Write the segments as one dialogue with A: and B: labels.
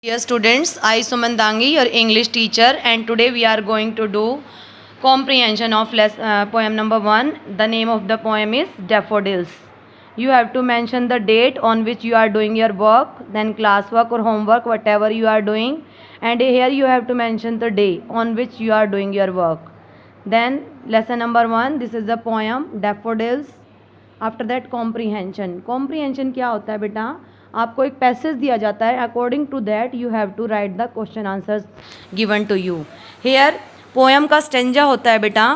A: Dear students, I Suman Dangi, your English teacher, and today we are going to do comprehension of poem number 1. The name of the poem is Daffodils. You have to mention the date on which you are doing your work, then classwork or homework, whatever you are doing, and here you have to mention the day on which you are doing your work. Then lesson number 1, this is the poem Daffodils. After that comprehension. Comprehension क्या होता है बेटा? आपको एक passage दिया जाता है, according to that you have to write the question answers given to you. Here poem का स्टेंजा होता है बेटा.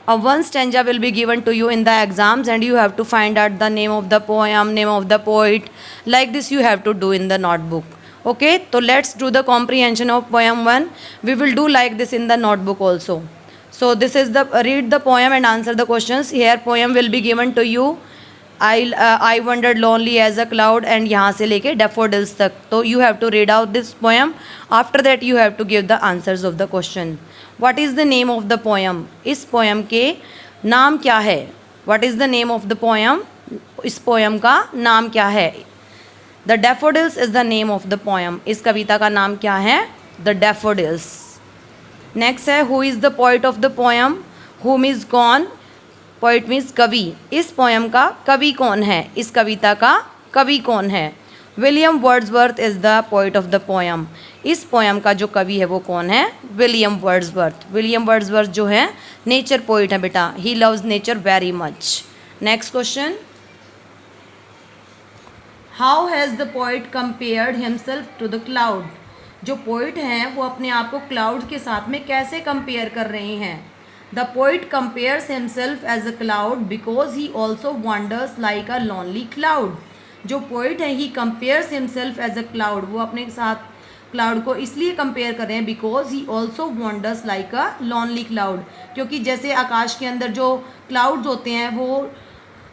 A: One stanza will be given to you in the exams and you have to find out the name of the poem, name of the poet. Like this you have to do in the notebook. Okay, तो let's do the comprehension of poem 1. We will do like this in the notebook also. So this is the read the poem and answer the questions. Here poem will be given to you. I wandered lonely as a cloud and यहाँ से लेके daffodils तक. तो you have to read out this poem. After that you have to give the answers of the question. What is the name of the poem? इस poem के नाम क्या है? What is the name of the poem? इस poem का नाम क्या है? The daffodils is the name of the poem. इस कविता का नाम क्या है? The daffodils. नेक्स्ट है who is the poet of the poem. हुम इज़ कौन? पोइट मीन्स कवि. इस पोएम का कवि कौन है? इस कविता का कवि कौन है? William Wordsworth is the poet of the poem. इस पोएम का जो कवि है वो कौन है? William Wordsworth. विलियम वर्ड्सवर्थ जो है नेचर पोइट है बेटा. He loves nature very much. Next question, how has the poet compared himself to the cloud. जो पोइट हैं वो अपने आप को क्लाउड के साथ में कैसे कंपेयर कर रहे हैं? The poet compares himself as a cloud because he also wanders like a lonely cloud. जो पोइट है he compares himself as a cloud. वो अपने साथ क्लाउड को इसलिए कंपेयर कर रहे हैं because he also wanders like a lonely cloud. क्योंकि जैसे आकाश के अंदर जो क्लाउड्स होते हैं वो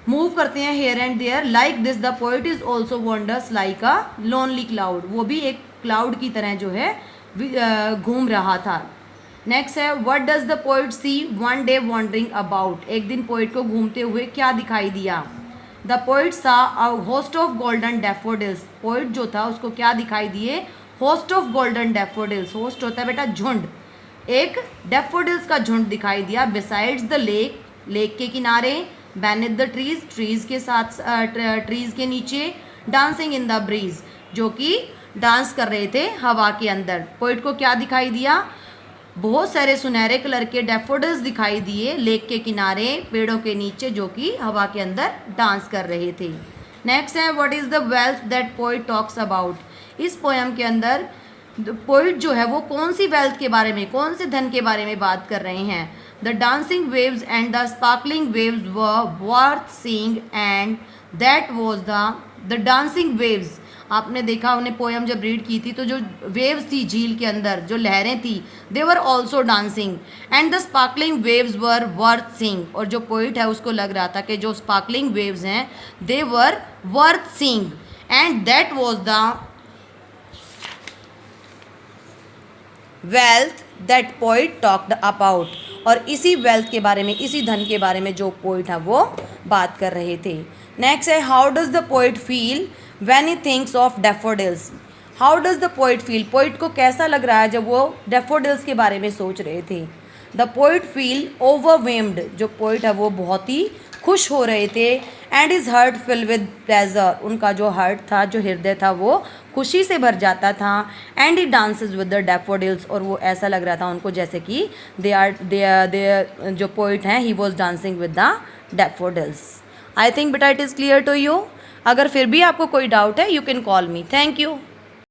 A: मूव करते हैं here and there, like this the poet is also wanders like a lonely cloud. वो भी एक क्लाउड की तरह जो है घूम रहा था. नेक्स्ट है what does the poet see one day wandering about. एक दिन पोइट को घूमते हुए क्या दिखाई दिया? द पोइट सा a host of golden daffodils. Poet जो था उसको क्या दिखाई दिए? Host of golden daffodils. Host होता है बेटा झुंड. एक डैफोडिल्स का झुंड दिखाई दिया. Besides the lake. लेक के किनारे. Beneath the trees. ट्रीज के साथ ट्रीज के नीचे. Dancing in the breeze. जो कि डांस कर रहे थे हवा के अंदर. पोइट को क्या दिखाई दिया? बहुत सारे सुनहरे कलर के डैफोडिल्स दिखाई दिए लेक के किनारे, पेड़ों के नीचे, जो कि हवा के अंदर डांस कर रहे थे. नेक्स्ट है what is the wealth that poet talks about. इस पोएम के अंदर पोइट जो है वो कौन सी वेल्थ के बारे में, कौन से धन के बारे में बात कर रहे हैं? The dancing waves and the sparkling waves were worth seeing and that was the dancing waves. आपने देखा, उन्हें पोएम जब रीड की थी तो जो वेव्स थी झील के अंदर, जो लहरें थी, they were also dancing and the sparkling waves were worth seeing. और जो पोइट है उसको लग रहा था कि जो स्पार्कलिंग वेव्स हैं they were worth seeing and that was the wealth that poet talked about. और इसी वेल्थ के बारे में, इसी धन के बारे में जो पोइट है वो बात कर रहे थे. नेक्स्ट है how does the poet feel when he thinks of daffodils. How does the poet feel? Poet को कैसा लग रहा है जब वो daffodils के बारे में सोच रहे थे? The poet feel overwhelmed. जो पोइट है वो बहुत ही खुश हो रहे थे. And his heart filled with pleasure. उनका जो हार्ट था, जो हृदय था, वो खुशी से भर जाता था. And he dances with the daffodils. और वो ऐसा लग रहा था उनको जैसे कि they जो पोइट हैं he was dancing with the daffodils. I think बेटा it is clear to you. अगर फिर भी आपको कोई डाउट है you can call me. Thank you.